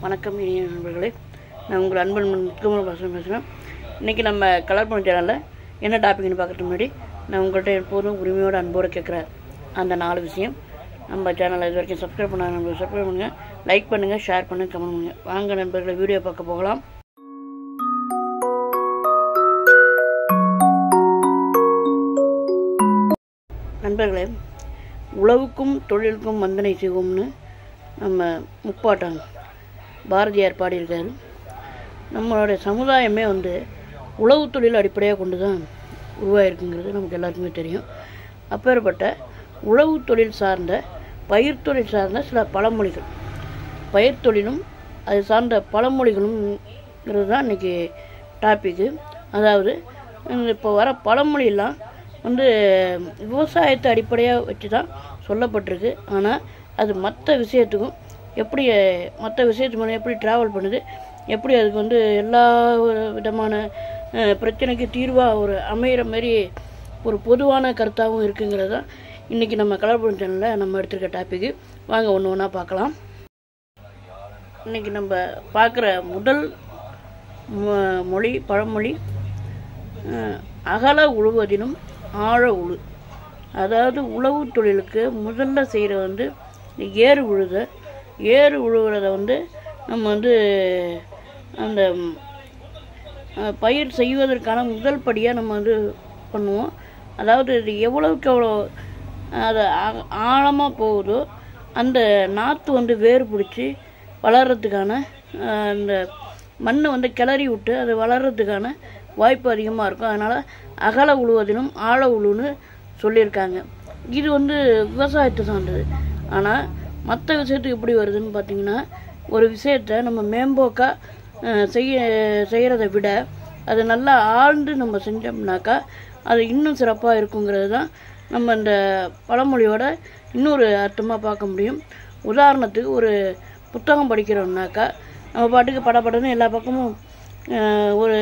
வணக்கம் இனிய நண்பர்களே, நான் உங்கள் அன்பன் முத்துக்குமரன் பேசுகிறேன். இன்றைக்கி நம்ம கலர் பண்ண சேனலில் என்ன டாபிக்னு பார்க்குறதுக்கு முன்னாடி நான் உங்கள்கிட்ட எப்போதும் உரிமையோடு அன்போடு கேட்குற அந்த 4 விஷயம். நம்ம சேனலை இது வரைக்கும் சப்ஸ்கிரைப் பண்ணாங்க, நம்ம சப்ஸ்கிரைப் பண்ணுங்கள், லைக் பண்ணுங்கள், ஷேர் பண்ணுங்கள், கமெண்ட் பண்ணுங்கள். வாங்க நண்பர்களை வீடியோ பார்க்க போகலாம். நண்பர்களே, உழவுக்கும் தொழிலுக்கும் வந்தனை செய்வோம்னு நம்ம முப்பாட்டாங்க பாரதியார் பாடியிருக்காரு. நம்மளுடைய சமுதாயமே உழவு தொழில் அடிப்படையாக கொண்டு தான் உருவாயிருக்குங்கிறது நமக்கு எல்லாருக்குமே தெரியும். அப்பேற்பட்ட உழவு தொழில் சார்ந்த பயிர் தொழில் சார்ந்த சில பழமொழிகள், பயிர் தொழிலும் அது சார்ந்த பழமொழிகளும்ங்கிறது தான் இன்றைக்கி டாப்பிக்கு. அதாவது இப்போ வர பழமொழியெல்லாம் விவசாயத்தை அடிப்படையாக வச்சு தான் சொல்லப்பட்டிருக்கு. ஆனால் அது மற்ற விஷயத்துக்கும் மற்ற விஷயத்து மேலே எப்படி ட்ராவல் பண்ணுது, எப்படி அதுக்கு எல்லா விதமான பிரச்சனைக்கு தீர்வாக அமைகிற மாதிரி ஒரு பொதுவான கருத்தாகவும் இருக்குங்கிறது தான் இன்றைக்கி நம்ம கலர்புரம் சேனலில் நம்ம எடுத்துருக்க டாப்பிக்கு. வாங்க ஒன்று ஒன்றா பார்க்கலாம். இன்றைக்கி நம்ம பார்க்குற முதல் பழமொழி அகல உழுவதினும் ஆழ உழு. அதாவது உழவு தொழிலுக்கு முதல்ல செய்கிற ஏறு உழுவுறதை நம்ம அந்த பயிர் செய்வதற்கான முதல் படியாக நம்ம பண்ணுவோம். அதாவது இது எவ்வளவுக்கு எவ்வளோ அது ஆழமாக போகுதோ அந்த நாற்று வேர் பிடிச்சி வளர்கிறதுக்கான அந்த மண் கிளறி விட்டு அது வளர்கிறதுக்கான வாய்ப்பு அதிகமாக இருக்கும். அதனால் அகல உழுவதிலும் ஆழ உழுன்னு சொல்லியிருக்காங்க. இது விவசாயத்தை சார்ந்தது. ஆனால் மற்ற விஷயத்துக்கு எப்படி வருதுன்னு பார்த்திங்கன்னா, ஒரு விஷயத்தை நம்ம மேம்போக்காக செய்கிறத விட அது நல்லா ஆழ்ந்து நம்ம செஞ்சோம்னாக்கா அது இன்னும் சிறப்பாக இருக்குங்கிறது தான் நம்ம இந்த பழமொழியோட இன்னொரு அர்த்தமாக பார்க்க முடியும். உதாரணத்துக்கு ஒரு புத்தகம் படிக்கிறோம்னாக்கா நம்ம பாட்டுக்கு படப்படன்னு எல்லா பக்கமும் ஒரு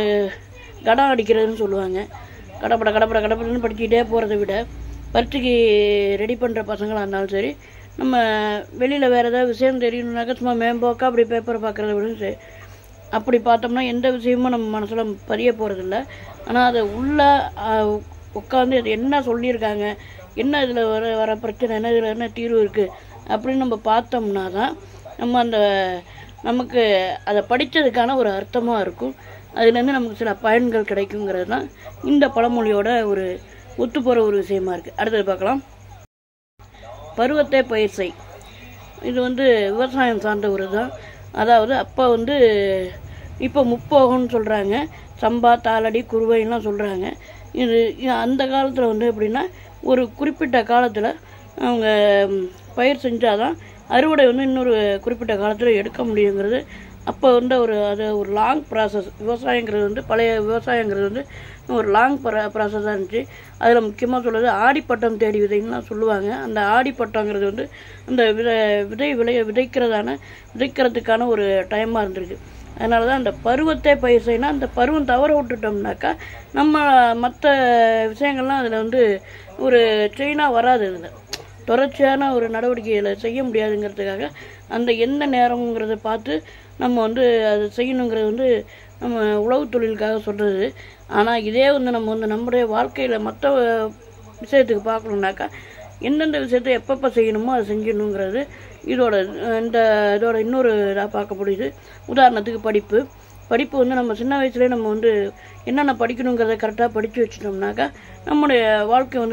கடம் அடிக்கிறதுன்னு சொல்லுவாங்க. கடப்படன்னு படிச்சுக்கிட்டே போகிறத விட பரீட்சைக்கு ரெடி பண்ணுற பசங்களாக இருந்தாலும் சரி, நம்ம வெளியில் வேறு ஏதாவது விஷயம் தெரியணுன்னாக்கா சும்மா மேம்போக்கா அப்படி பேப்பரை பார்க்குறத விட சரி, அப்படி பார்த்தோம்னா எந்த விஷயமும் நம்ம மனசில் பதிய போகிறதில்ல. ஆனால் அதை உள்ளே உட்காந்து அது என்ன சொல்லியிருக்காங்க, என்ன இதில் வர பிரச்சனை, என்ன இதில் என்ன தீர்வு இருக்குது அப்படின்னு நம்ம பார்த்தோம்னா தான் நமக்கு அதை படித்ததுக்கான ஒரு அர்த்தமாக இருக்கும். அதுலேருந்து நமக்கு சில பயன்கள் கிடைக்குங்கிறது தான் இந்த பழமொழியோட ஒரு ஒத்துப்போகிற ஒரு விஷயமா இருக்குது. அடுத்தது பார்க்கலாம். பருவத்தை பயிர் செய். இது விவசாயம் சார்ந்த ஒரு தான். அதாவது அப்போ இப்போ முப்போகம்னு சொல்கிறாங்க, சம்பா, தாளடி, குருவைலாம் சொல்கிறாங்க. இது அந்த காலத்தில் எப்படின்னா ஒரு குறிப்பிட்ட காலத்தில் அவங்க பயிர் செஞ்சால் தான் அறுவடை இன்னொரு குறிப்பிட்ட காலத்தில் எடுக்க முடியுங்கிறது. அப்போ அது ஒரு லாங் ப்ராசஸ். விவசாயங்கிறது பழைய விவசாயங்கிறது ஒரு லாங் ப்ராசஸாக இருந்துச்சு. அதில் முக்கியமாக சொல்கிறது ஆடிப்பட்டம் தேடி விதைன்னுலாம் சொல்லுவாங்க. அந்த ஆடிப்பட்டங்கிறது அந்த விதைக்கிறதுக்கான ஒரு டைமாக இருந்திருக்கு. அதனால தான் அந்த பருவத்தை பயிர் செய்யணும். அந்த பருவம் தவற விட்டுட்டோம்னாக்கா நம்ம மற்ற விஷயங்கள்லாம் அதில் ஒரு செயினாக வராது. இதில் தொடர்ச்சியான ஒரு நடவடிக்கைகளை செய்ய முடியாதுங்கிறதுக்காக அந்த எந்த நேரங்கிறத பார்த்து நம்ம அது செய்யணுங்கிறது நம்ம உழவு தொழிலுக்காக சொல்கிறது. ஆனால் இதே நம்ம நம்முடைய வாழ்க்கையில் மற்ற விஷயத்துக்கு பார்க்கணுன்னாக்கா எந்தெந்த விஷயத்தை எப்பப்போ செய்யணுமோ அதை செஞ்சிடணுங்கிறது இதோட இன்னொரு இதாக பார்க்க முடியுது. உதாரணத்துக்கு படிப்பு நம்ம சின்ன வயசுலேயே நம்ம என்னென்ன படிக்கணுங்கிறத கரெக்டாக படித்து வச்சிட்டோம்னாக்கா நம்முடைய வாழ்க்கை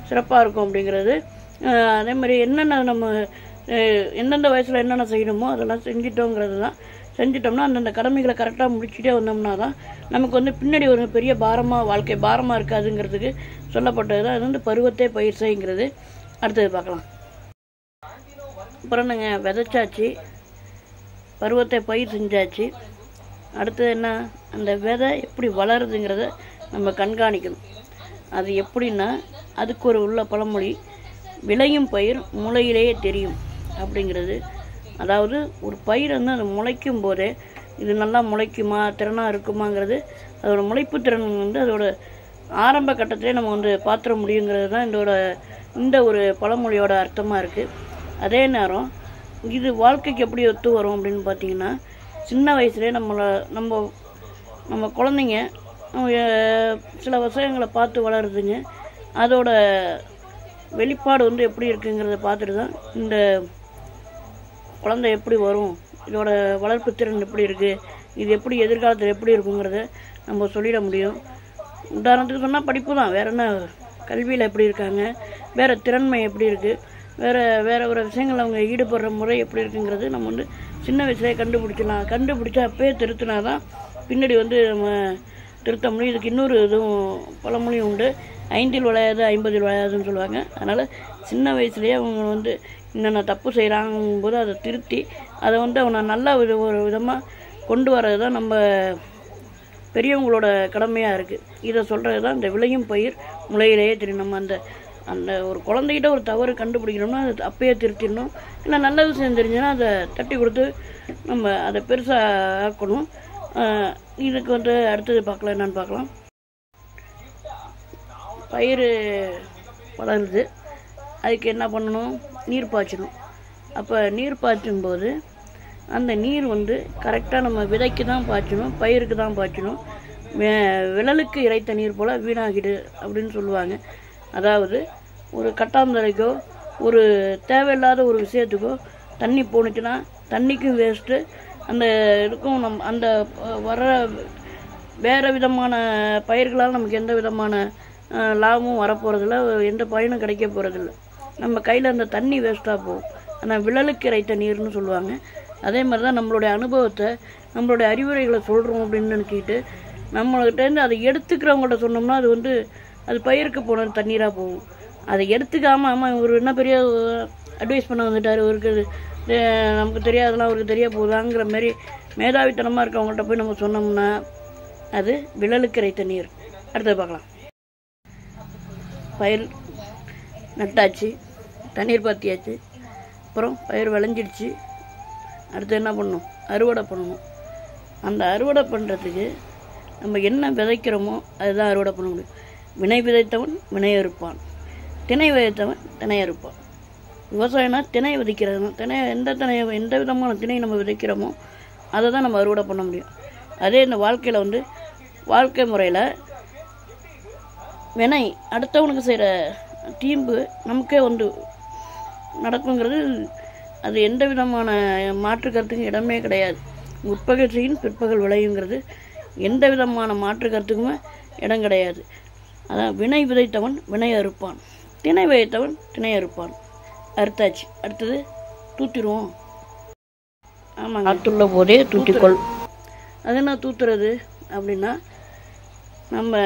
சிறப்பாக இருக்கும் அப்படிங்கிறது. அதே மாதிரி நம்ம எந்தெந்த வயசில் என்னென்ன செய்யணுமோ அதெல்லாம் செஞ்சிட்டோம்னா அந்தந்த கடமைகளை கரெக்டாக முடிச்சுட்டே வந்தோம்னா தான் நமக்கு பின்னாடி ஒரு பெரிய வாழ்க்கை பாரமாக இருக்காதுங்கிறதுக்கு சொல்லப்பட்டது தான். அது பருவத்தை பயிர் செய்யுங்கிறது. அடுத்தது பார்க்கலாம். அப்புறம் விதைச்சாச்சு, பருவத்தை பயிர் செஞ்சாச்சு. அடுத்தது என்ன, அந்த விதை எப்படி வளருதுங்கிறத நம்ம கண்காணிக்கணும். அது எப்படின்னா அதுக்கு உள்ள பழமொழி விளையும் பயிர் முளையிலேயே தெரியும் அப்படிங்கிறது. அதாவது ஒரு பயிர் அது முளைக்கும் போதே இது நல்லா முளைக்குமா, திறனாக இருக்குமாங்கிறது அதோட முளைப்பு திறன் அதோட ஆரம்ப கட்டத்திலே நம்ம பார்த்துட முடியுங்கிறது தான் இந்த ஒரு பழமொழியோட அர்த்தமாக இருக்குது. அதே நேரம் இது வாழ்க்கைக்கு எப்படி ஒத்து வரும் அப்படின்னு பார்த்தீங்கன்னா, சின்ன வயசுலேயே நம்ம குழந்தைங்க சில விஷயங்களை பார்த்து வளருதுங்க. அதோட வெளிப்பாடு வந்து எப்படி இருக்குங்கிறத பார்த்துட்டு தான் இந்த குழந்தை எப்படி வரும், இதோட வளர்ப்பு திறன் எப்படி இருக்குது, இது எப்படி எதிர்காலத்தில் எப்படி இருக்குங்கிறத நம்ம சொல்லிட முடியும். உதாரணத்துக்கு சொன்னால் படிப்பு தான், வேறு என்ன, கல்வியில் எப்படி இருக்காங்க, வேறு திறன்மை எப்படி இருக்குது, வேறு ஒரு விஷயங்கள் அவங்க ஈடுபடுற முறை எப்படி இருக்குங்கிறது நம்ம வந்து சின்ன வயசுலேயே கண்டுபிடிச்சிடலாம். கண்டுபிடிச்சா அப்பயே திருத்தினா தான் பின்னாடி வந்து நம்ம திருத்த முடியும். இதுக்கு இன்னொரு இதுவும் பழமொழியும் உண்டு, 5 விளையாது 50 விளையாதுன்னு சொல்லுவாங்க. அதனால் சின்ன வயசுலேயே அவங்க வந்து என்னென்ன தப்பு செய்கிறாங்கும்போது அதை திருத்தி அதை வந்து அவனை நல்ல ஒரு விதமாக கொண்டு வர்றது தான் நம்ம பெரியவங்களோட கடமையாக இருக்குது. இதை சொல்கிறது தான் இந்த விளையும் பயிர் முளையிலேயே தெரியும். நம்ம அந்த ஒரு குழந்தைகிட்ட ஒரு தவறு கண்டுபிடிக்கணும்னா அதை அப்பயே திருத்திடணும். இல்லை நல்ல விஷயம் தெரிஞ்சுன்னா அதை தட்டி கொடுத்து நம்ம அதை பெருசாக ஆக்கணும். இதுக்கு வந்து அடுத்தது பார்க்கலாம், என்னன்னு பார்க்கலாம். பயிர் வளருது, அதுக்கு என்ன பண்ணணும், நீர் பாய்ச்சணும். அப்போ நீர் பாய்ச்சும் போது அந்த நீர் வந்து கரெக்டாக நம்ம விதைக்கு தான் பாய்ச்சணும், பயிருக்கு தான் பாய்ச்சணும். விழலுக்கு இறைத்த நீர் போல் வீணாகிடு அப்படின்னு சொல்லுவாங்க. அதாவது ஒரு கட்டாந்தரைக்கோ ஒரு தேவையில்லாத ஒரு விஷயத்துக்கோ தண்ணி போணுச்சுன்னா தண்ணிக்கும் வேஸ்ட்டு, அந்த இதுக்கும் அந்த வர வேறு விதமான பயிர்களால் நமக்கு எந்த விதமான லாபமும் வரப்போகிறதில்ல, எந்த பயனும் கிடைக்க போகிறதில்ல. நம்ம கையில் அந்த தண்ணி வேஸ்ட்டாக போகும். ஆனால் விழலுக்கு இறைத்த நீர்னு சொல்லுவாங்க. அதே மாதிரி தான் நம்மளுடைய அனுபவத்தை, நம்மளுடைய அறிவுரைகளை சொல்கிறோம் அப்படின்னு நினச்சிக்கிட்டு நம்மள்கிட்டேருந்து அதை எடுத்துக்கிறவங்கள்ட்ட சொன்னோம்னா அது பயிருக்கு போன தண்ணீராக போகும். அதை எடுத்துக்காமல் ஆமாம் இவர் என்ன பெரிய அட்வைஸ் பண்ண வந்துட்டார், இவருக்கு நமக்கு தெரியாதெல்லாம் அவருக்கு தெரிய போகுதாங்கிற மாதிரி மேதாவித்தனமாக இருக்கவங்கள்ட்ட போய் நம்ம சொன்னோம்னா அது விழலுக்கு இறைத்த நீர். அடுத்தது பார்க்கலாம். பயிர் நட்டாச்சு, தண்ணீர் பாத்தியாச்சு, அப்புறம் பயிர் விளைஞ்சிடுச்சு. அடுத்து என்ன பண்ணணும், அறுவடை பண்ணணும். அந்த அறுவடை பண்ணுறதுக்கு நம்ம என்ன விதைக்கிறோமோ அதுதான் அறுவடை பண்ண முடியும். வினை விதைத்தவன் வினை அறுப்பான், திணை விதைத்தவன் திணை அறுப்பான். விவசாயம்னா திணை விதைக்கிறது. எந்த விதமான திணை நம்ம விதைக்கிறோமோ அதை தான் நம்ம அறுவடை பண்ண முடியும். அதே இந்த வாழ்க்கையில் வாழ்க்கை முறையில் வினை அடுத்தவனுக்கு செய்கிற தீம்பு நமக்கே நடக்குங்கிறது அது எந்த விதமான மாற்று கருத்துக்கும் இடமே கிடையாது. முற்பகல் செய்யும் பிற்பகல் விளையுங்கிறது எந்த விதமான மாற்று கருத்துக்குமே இடம் கிடையாது. அதான் வினை விதைத்தவன் வினை அறுப்பான், திணை விதைத்தவன் திணை அறுப்பான். அறுத்தாச்சு, அடுத்தது தூத்திடுவோம். ஆமாங்க, காற்றுள்ள போதே தூத்திக்கொள். அது என்ன தூத்துறது அப்படின்னா, நம்ம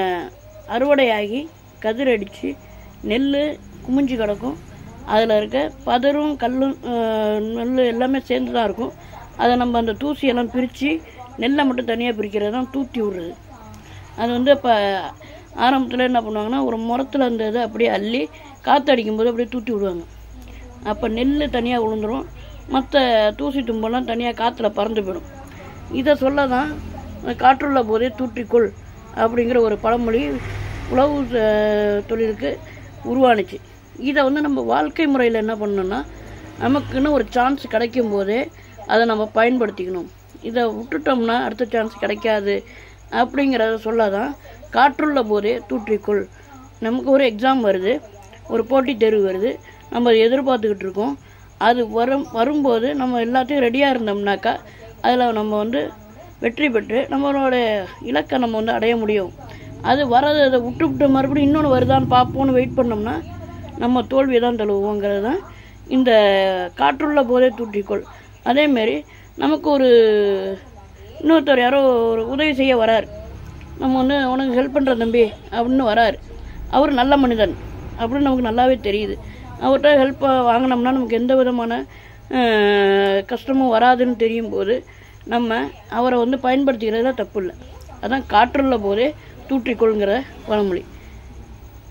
அறுவடையாகி கதிர் அடித்து நெல் குமிஞ்சு கிடக்கும், அதில் இருக்க பதரும் கல்லும் நெல் எல்லாமே சேர்ந்து தான் இருக்கும். அதை நம்ம அந்த தூசியெல்லாம் பிரித்து நெல்லை மட்டும் தனியாக பிரிக்கிறது தான் தூத்தி விடுறது. அது இப்போ ஆரம்பத்தில் என்ன பண்ணுவாங்கன்னா, ஒரு முரத்தில் அந்த இதை அப்படியே அள்ளி காற்று அடிக்கும்போது அப்படியே தூத்தி விடுவாங்க. அப்போ நெல் தனியாக விழுந்துடும், மற்ற தூசி தும்பெல்லாம் தனியாக காற்றுல பறந்து போயிடும். இதை சொல்ல தான் காற்றுள்ள போதே தூற்றிக்கொள் அப்படிங்கிற ஒரு பழமொழி உழவு தொழிலுக்கு உருவானுச்சு. இதை நம்ம வாழ்க்கை முறையில் என்ன பண்ணணும்னா, நமக்குன்னு ஒரு சான்ஸ் கிடைக்கும் போதே அதை நம்ம பயன்படுத்திக்கணும். இதை விட்டுட்டோம்னா அடுத்த சான்ஸ் கிடைக்காது அப்படிங்கிறத சொல்ல தான் காற்றுள்ள போதே தூற்றிக்கொள். நமக்கு ஒரு எக்ஸாம் வருது, ஒரு போட்டித் தேர்வு வருது, நம்ம அதை எதிர்பார்த்துக்கிட்டு இருக்கோம். அது வரும்போது நம்ம எல்லாத்தையும் ரெடியாக இருந்தோம்னாக்கா அதில் நம்ம வெற்றி பெற்று நம்மளோட இலக்கை நம்ம அடைய முடியும். அது வரது அதை விட்டு மறுபடியும் இன்னொன்று வருதான்னு பார்ப்போன்னு வெயிட் பண்ணோம்னா நம்ம தோல்வியை தான் தழுவோங்கிறது தான் இந்த காற்றுள்ள போதே தூற்றிக்கொள். அதேமாரி நமக்கு இன்னொருத்தர் யாரோ ஒரு உதவி செய்ய வரார், நம்ம உனக்கு ஹெல்ப் பண்ணுற தம்பி அப்படின்னு வரார். அவர் நல்ல மனிதன் அப்படின்னு நமக்கு நல்லாவே தெரியுது. அவர்கிட்ட ஹெல்ப் வாங்கினோம்னா நமக்கு எந்த விதமான கஷ்டமும் வராதுன்னு தெரியும் போது நம்ம அவரை பயன்படுத்திக்கிறதுல தப்பு இல்லை. அதான் காற்றுள்ள போதே தூற்றிக்கொள்ங்கிற பழமொழி.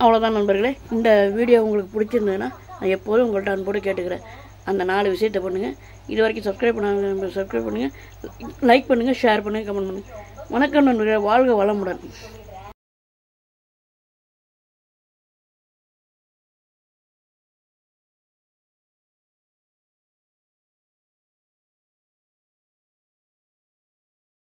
அவ்வளோதான் நண்பர்களே. இந்த வீடியோ உங்களுக்கு பிடிச்சிருந்ததுன்னா நான் எப்போதும் உங்கள்கிட்ட அன்போடு கேட்டுக்கிறேன், அந்த 4 விஷயத்தை பண்ணுங்கள். இது வரைக்கும் சப்ஸ்கிரைப் பண்ணுங்கள், லைக் பண்ணுங்கள், ஷேர் பண்ணுங்கள், கமெண்ட் பண்ணுங்கள். வணக்கம் நண்பர்களே, வாழ்க வளமுடன்.